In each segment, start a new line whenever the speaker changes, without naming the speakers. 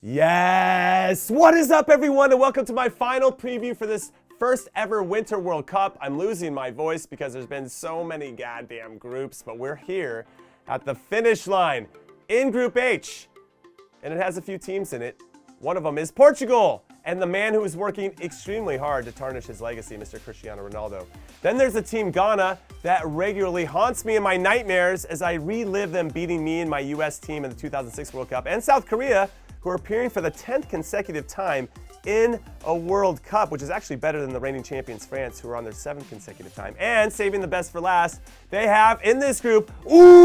Yes! What is up, everyone, and welcome to my final preview for this first ever Winter World Cup. I'm losing my voice because there's been so many goddamn groups, but we're here at the finish line in Group H, and it has a few teams in it. One of them is Portugal, and the man who is working extremely hard to tarnish his legacy, Mr. Cristiano Ronaldo. Then there's the team Ghana that regularly haunts me in my nightmares as I relive them beating me and my US team in the 2006 World Cup, and South Korea, who are appearing for the 10th consecutive time in a World Cup, which is actually better than the reigning champions France, who are on their 7th consecutive time. And saving the best for last, they have in this group, Uruguay.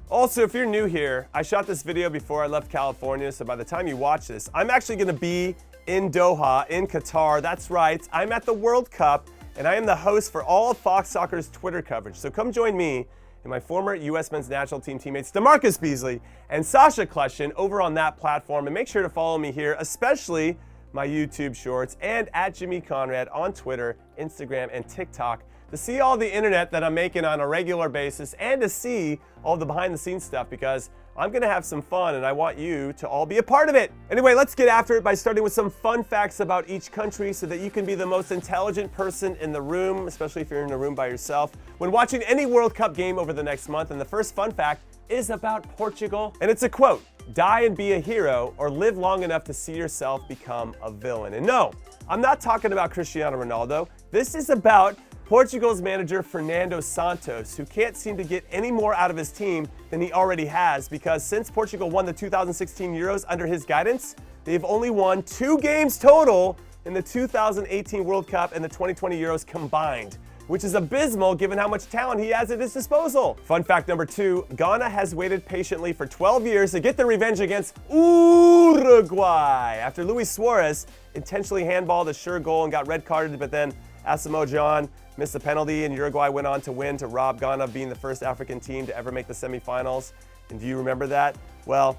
Also, if you're new here, I shot this video before I left California, so by the time you watch this, I'm actually gonna be in Doha, in Qatar. That's right, I'm at the World Cup, and I am the host for all of Fox Soccer's Twitter coverage. So come join me and my former US men's national team teammates DeMarcus Beasley and Sasha Kleshin over on that platform. And make sure to follow me here, especially my YouTube shorts, and at Jimmy Conrad on Twitter, Instagram, and TikTok, to see all the internet that I'm making on a regular basis and to see all the behind the scenes stuff, because I'm gonna have some fun and I want you to all be a part of it. Anyway, let's get after it by starting with some fun facts about each country so that you can be the most intelligent person in the room, especially if you're in a room by yourself, when watching any World Cup game over the next month. And the first fun fact is about Portugal, and it's a quote: "Die and be a hero, or live long enough to see yourself become a villain." And no, I'm not talking about Cristiano Ronaldo. This is about Portugal's manager Fernando Santos, who can't seem to get any more out of his team than he already has, because since Portugal won the 2016 Euros under his guidance, they've only won 2 games total in the 2018 World Cup and the 2020 Euros combined, which is abysmal given how much talent he has at his disposal. Fun fact number 2, Ghana has waited patiently for 12 years to get their revenge against Uruguay after Luis Suarez intentionally handballed a sure goal and got red carded, but then Asamoah Gyan missed the penalty, and Uruguay went on to win to rob Ghana of being the first African team to ever make the semifinals. And do you remember that? Well,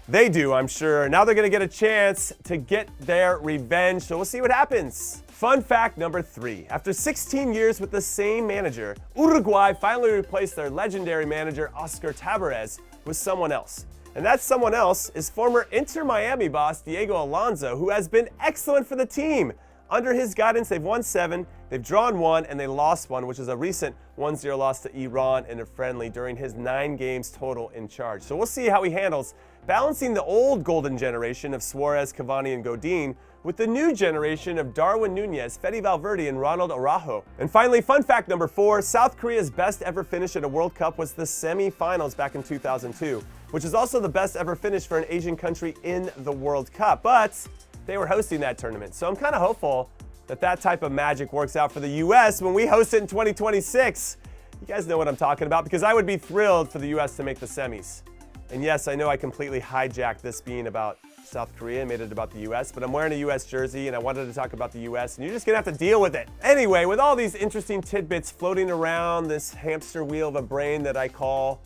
they do, I'm sure. Now they're gonna get a chance to get their revenge, so we'll see what happens. Fun fact number 3, after 16 years with the same manager, Uruguay finally replaced their legendary manager Oscar Tabarez with someone else. And that someone else is former Inter Miami boss Diego Alonso, who has been excellent for the team. Under his guidance, they've won 7, they've drawn 1, and they lost 1, which is a recent 1-0 loss to Iran in a friendly during his 9 games total in charge. So we'll see how he handles balancing the old golden generation of Suarez, Cavani, and Godin with the new generation of Darwin Nunez, Fede Valverde, and Ronald Araujo. And finally, fun fact number 4, South Korea's best ever finish at a World Cup was the semifinals back in 2002, which is also the best ever finish for an Asian country in the World Cup. But they were hosting that tournament, so I'm kind of hopeful that that type of magic works out for the US when we host it in 2026. You guys know what I'm talking about, because I would be thrilled for the US to make the semis. And yes, I know I completely hijacked this being about South Korea and made it about the US, but I'm wearing a US jersey and I wanted to talk about the US, and you're just gonna have to deal with it. Anyway, with all these interesting tidbits floating around this hamster wheel of a brain that I call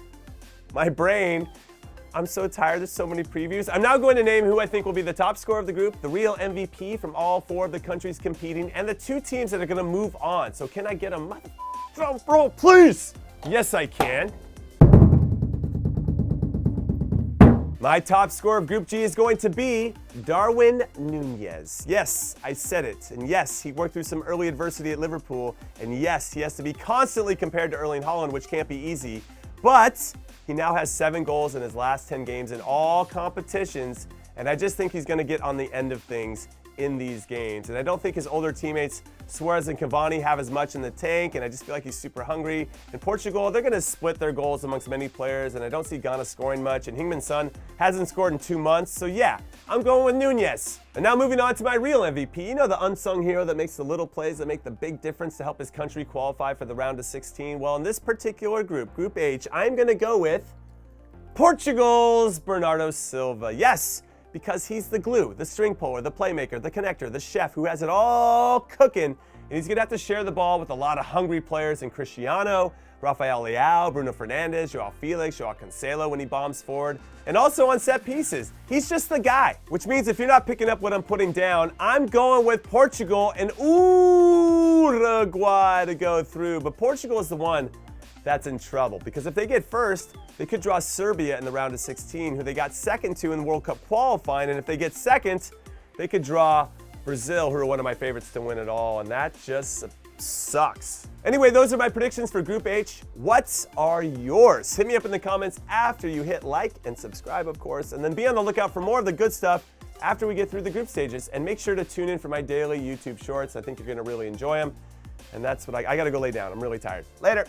my brain, I'm so tired, there's so many previews. I'm now going to name who I think will be the top scorer of the group, the real MVP from all 4 of the countries competing, and the 2 teams that are gonna move on. So can I get a drum roll, please? Yes, I can. My top scorer of Group G is going to be Darwin Nunez. Yes, I said it. And yes, he worked through some early adversity at Liverpool. And yes, he has to be constantly compared to Erling Haaland, which can't be easy. But he now has 7 goals in his last 10 games in all competitions, and I just think he's going to get on the end of things in these games. And I don't think his older teammates, Suarez and Cavani, have as much in the tank, and I just feel like he's super hungry. In Portugal, they're going to split their goals amongst many players, and I don't see Ghana scoring much, and Heung-min Son hasn't scored in 2 months, so yeah, I'm going with Nunez. And now moving on to my real MVP, you know, the unsung hero that makes the little plays that make the big difference to help his country qualify for the round of 16. Well, in this particular group, Group H, I'm going to go with Portugal's Bernardo Silva. Yes, because he's the glue, the string puller, the playmaker, the connector, the chef who has it all cooking. And he's gonna have to share the ball with a lot of hungry players in Cristiano, Rafael Leao, Bruno Fernandes, Joao Felix, Joao Cancelo when he bombs forward, and also on set pieces. He's just the guy, which means if you're not picking up what I'm putting down, I'm going with Portugal and Uruguay to go through. But Portugal is the one that's in trouble. Because if they get first, they could draw Serbia in the round of 16, who they got second to in the World Cup qualifying. And if they get second, they could draw Brazil, who are one of my favorites to win it all. And that just sucks. Anyway, those are my predictions for Group H. What are yours? Hit me up in the comments after you hit like and subscribe, of course. And then be on the lookout for more of the good stuff after we get through the group stages. And make sure to tune in for my daily YouTube shorts. I think you're going to really enjoy them. And that's what I got to go lay down. I'm really tired. Later.